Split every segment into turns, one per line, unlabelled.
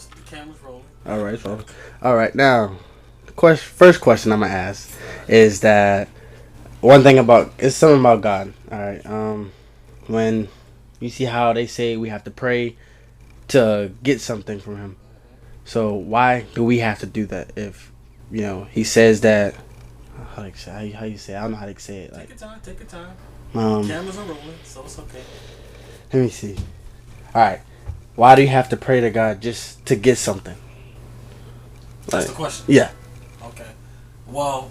The camera's rolling.
All right, so all right now, first question I'm gonna ask is that one thing about it's something about God. All right, when you see how they say we have to pray to get something from Him, so why do we have to do that? If He says that how you say it? I don't know how to say it.
Take your time. Take your time.
Um,
Cameras are rolling, so it's okay.
let me see. All right, why do you have to pray to God just to get something?
That's
Like,
the question.
yeah,
Okay. Well,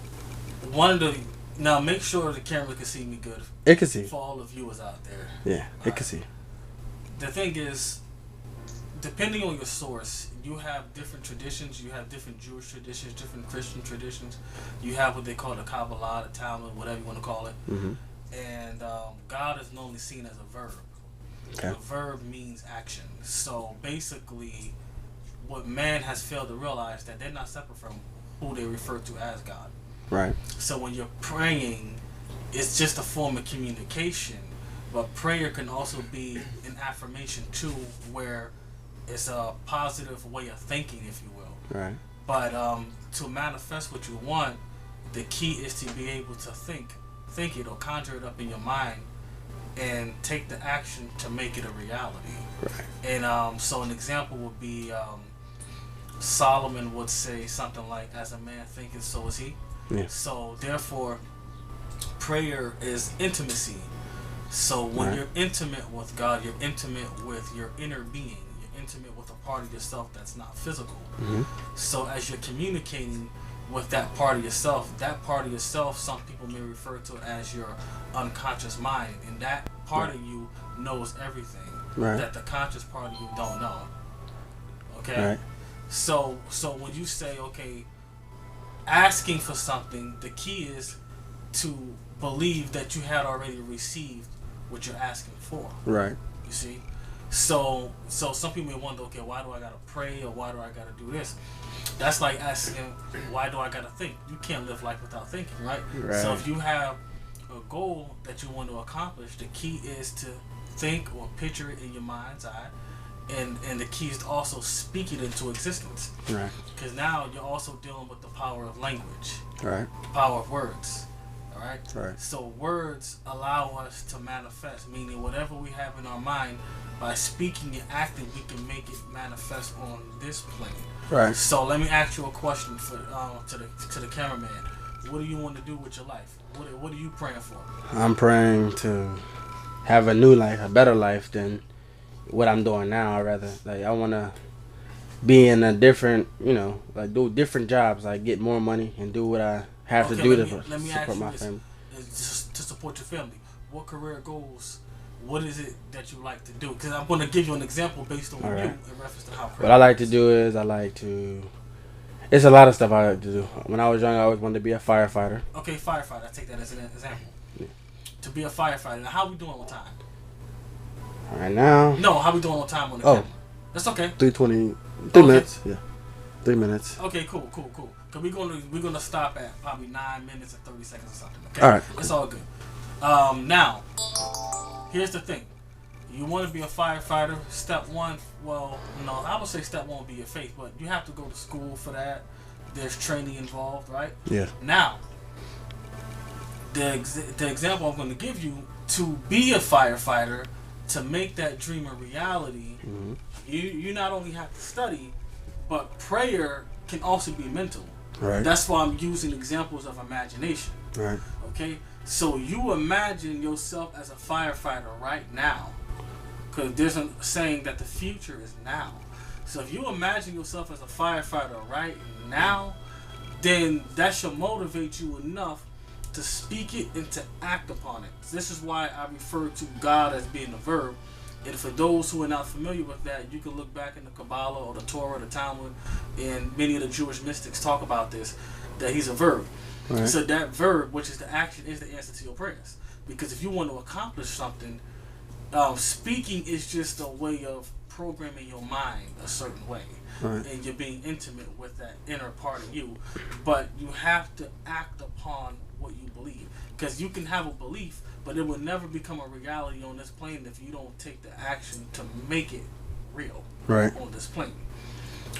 one of the now make sure the camera can see me good
it can see.
for all the viewers out there.
Yeah,
All
it
right.
can see.
The thing is, depending on your source, you have different traditions. You have different Jewish traditions, different Christian traditions. You have what they call the Kabbalah, the Talmud, whatever you want to call it.
Hmm.
And God is normally seen as a verb.
Okay.
A verb means action. So basically, what man has failed to realize that they're not separate from who they refer to as God.
Right.
So when you're praying, it's just a form of communication. But prayer can also be an affirmation too, where it's a positive way of thinking, if you will.
Right.
But to manifest what you want, the key is to be able to think it or conjure it up in your mind, and take the action to make it a reality.
Right.
And so an example would be Solomon would say something like, "As a man thinketh, so is he."
Yeah.
So therefore, prayer is intimacy. So when
Right.
you're intimate with God, you're intimate with your inner being. You're intimate with a part of yourself that's not physical.
Hmm.
So as you're communicating with that part of yourself, some people may refer to it as your unconscious mind, and that part
Right.
of you knows everything
Right.
that the conscious part of you don't know. Okay.
Right.
So when you say, okay, asking for something, the key is to believe that you had already received what you're asking for.
Right.
You see? So some people may wonder, okay, why do I gotta pray, or why do I gotta do this? That's like asking, why do I gotta think? You can't live life without thinking, right?
Right.
So if you have a goal that you want to accomplish, the key is to think or picture it in your mind's eye, and the key is to also speak it into existence.
Right.
Because now you're also dealing with the power of language,
Right.
the power of words. All right.
Right.
So words allow us to manifest, meaning whatever we have in our mind, by speaking and acting, we can make it manifest on this plane.
Right.
So let me ask you a question for to the cameraman. What do you want to do with your life? What are you praying for?
I'm praying to have a new life, a better life than what I'm doing now. Rather, like I want to be in a different, like do different jobs, like get more money and do what I have to do
let me ask
support
you
my
this.
family.
Just to support your family. What career goals? What is it that you like to do? Because I'm going to give you an example based on
All
you
right.
in reference to how.
What I like to do is I like to. It's a lot of stuff I like to do. When I was young, I always wanted to be a firefighter.
Okay, firefighter. I take that as an example.
Yeah.
To be a firefighter. Now, how we doing on time?
Right now,
No, how we doing on time on the
Oh.
camera? That's okay.
3:20,
Okay.
minutes. Yeah, 3 minutes.
Okay, cool. Cause we're gonna stop at probably 9 minutes and 30 seconds or something. Okay,
All right.
It's all good. Now, here's the thing. You want to be a firefighter. Step one. Well, no, I would say step one would be your faith, but you have to go to school for that. There's training involved, right?
Yeah.
Now, the example I'm going to give you to be a firefighter, to make that dream a reality,
Hmm.
you not only have to study, but prayer can also be mental.
Right.
That's why I'm using examples of imagination.
Right.
Okay, so you imagine yourself as a firefighter right now, because there's a saying that the future is now. So if you imagine yourself as a firefighter right now, then that should motivate you enough to speak it and to act upon it. This is why I refer to God as being a verb. And for those who are not familiar with that, you can look back in the Kabbalah or the Torah, the Talmud, and many of the Jewish mystics talk about this, that he's a verb.
Right.
So that verb, which is the action, is the answer to your prayers. Because if you want to accomplish something, speaking is just a way of programming your mind a certain way.
Right.
And you're being intimate with that inner part of you. But you have to act upon what you believe. Because you can have a belief, but it will never become a reality on this plane if you don't take the action to make it real
Right.
on this plane.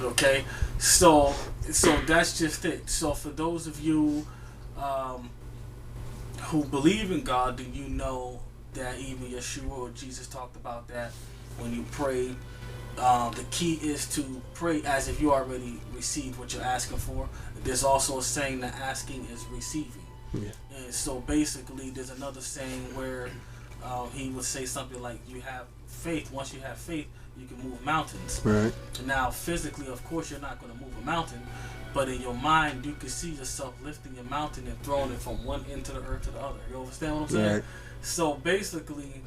Okay, so that's just it. So for those of you who believe in God, then you know that even Yeshua or Jesus talked about that when you pray. The key is to pray as if you already received what you're asking for. There's also a saying that asking is receiving.
Yeah.
And so basically, there's another saying where he would say something like, "You have faith. Once you have faith, you can move mountains."
Right.
Now, physically, of course, you're not going to move a mountain, but in your mind, you can see yourself lifting your mountain and throwing it from one end to the earth to the other. You understand what I'm saying?
Right.
So basically,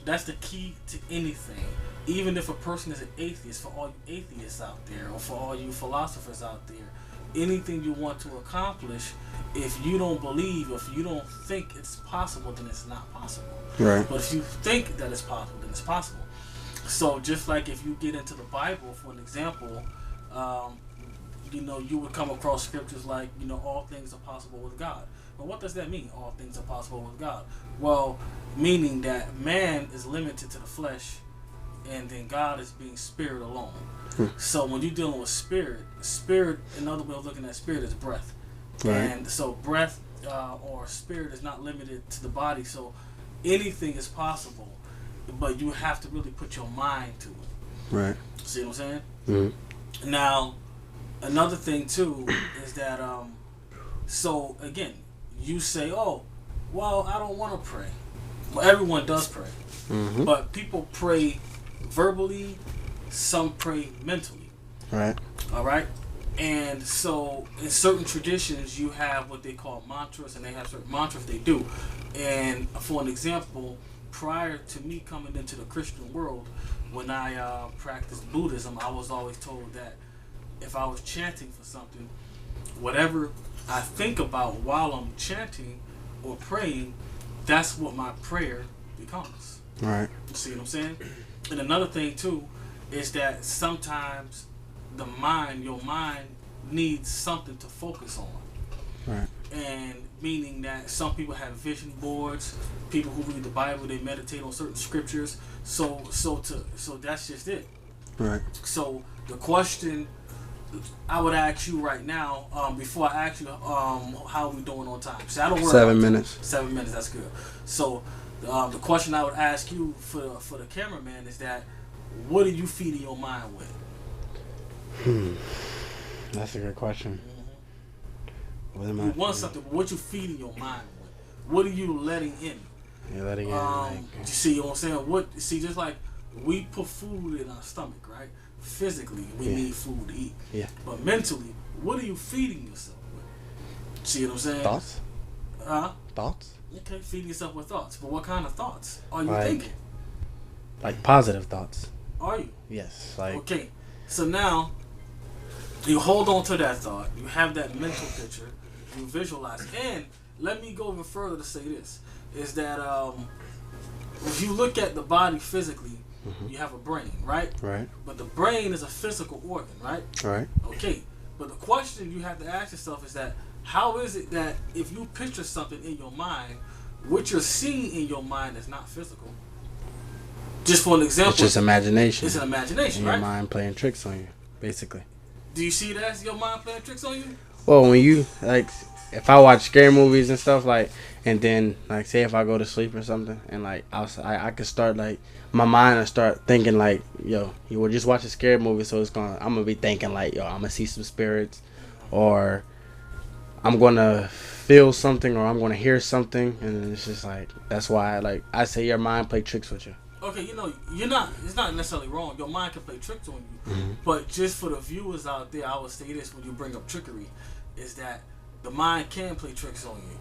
that's the key to anything. Even if a person is an atheist, for all you atheists out there, or for all you philosophers out there, anything you want to accomplish, if you don't believe, if you don't think it's possible, then it's not possible.
Right.
But if you think that it's possible, then it's possible. So just like if you get into the Bible, for an example, you would come across scriptures like, all things are possible with God. But what does that mean? All things are possible with God. Well, meaning that man is limited to the flesh, and then God is being spirit alone. So when you're dealing with spirit, another way of looking at spirit is breath.
Right.
And so breath or spirit is not limited to the body. So anything is possible, but you have to really put your mind to it.
Right.
See what I'm saying?
Mm-hmm.
Now, another thing too is that so again, you say, "Oh, well, I don't want to pray." Well, everyone does pray,
Mm-hmm.
but people pray verbally, some pray mentally.
Right.
All right. And so in certain traditions, you have what they call mantras, and they have certain mantras they do. And for an example, prior to me coming into the Christian world, when I practiced Buddhism, I was always told that if I was chanting for something, whatever I think about while I'm chanting or praying, that's what my prayer becomes.
Right.
You see what I'm saying? And another thing too is that sometimes your mind needs something to focus on.
Right.
And meaning that some people have vision boards, people who read the Bible, they meditate on certain scriptures. So that's just it.
Right.
So the I would ask you right now, before I ask you how are we doing on time. See, I don't worry
7
about
minutes.
7 minutes, that's good. So the question I would ask you for the cameraman is that, what are you feeding your mind with?
That's a good question.
Mm-hmm.
What am I
You want
feeling?
something, but what you feeding your mind with? What are you letting in?
You're letting in.
You see what I'm saying? Just like we put food in our stomach, right? Physically, we need food to eat.
Yeah.
But mentally, what are you feeding yourself with? See what I'm saying?
Thoughts? Thoughts?
Okay, feeding yourself with thoughts. But what kind of thoughts are you
Like-
thinking?
Like positive thoughts.
Are you?
Yes. Like.
Okay. So now, you hold on to that thought. You have that mental picture. You visualize. And let me go even further to say this. Is that if you look at the body physically, you have a brain, right?
Right.
But the brain is a physical organ, right?
Right.
Okay. But the question you have to ask yourself is that, how is it that if you picture something in your mind, what you're seeing in your mind is not physical? Just for an example.
It's just imagination.
It's an imagination,
And
right?
your mind playing tricks on you, basically.
Do you see that as your mind playing tricks on you?
Well, when you like, if I watch scary movies and stuff like, and then like, say if I go to sleep or something, and like I could start like my mind will start thinking like, yo, you will just watch a scary movie, so I'm gonna be thinking like, yo, I'm gonna see some spirits, or I'm gonna feel something, or I'm gonna hear something, and it's just like that's why I say your mind play tricks with you.
Okay, it's not necessarily wrong. Your mind can play tricks on you.
Mm-hmm.
But just for the viewers out there, I would say this when you bring up trickery, is that the mind can play tricks on you.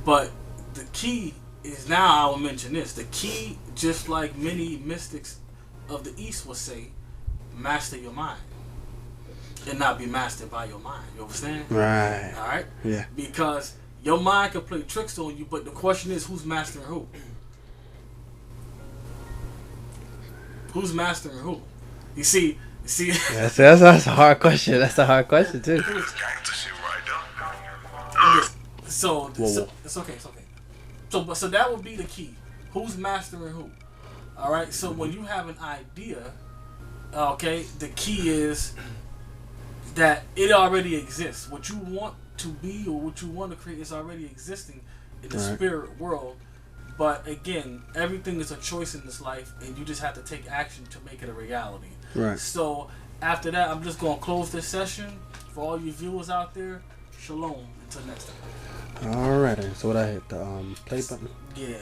But the key is, now I will mention this, the key, just like many mystics of the East would say, master your mind. And not be mastered by your mind. You understand?
Right.
Alright?
Yeah.
Because your mind can play tricks on you, but the question is, who's mastering who? Who's mastering who? You see.
That's a hard question. That's a hard question too.
So
Whoa.
it's okay. So that would be the key. Who's mastering who? All right. So when you have an idea, okay, the key is that it already exists. What you want to be or what you want to create is already existing in the spirit world. But again, everything is a choice in this life, and you just have to take action to make it a reality.
Right.
So after that, I'm just gonna close this session for all you viewers out there. Shalom. Until next time.
Alrighty. So what I hit the play button?
Yeah.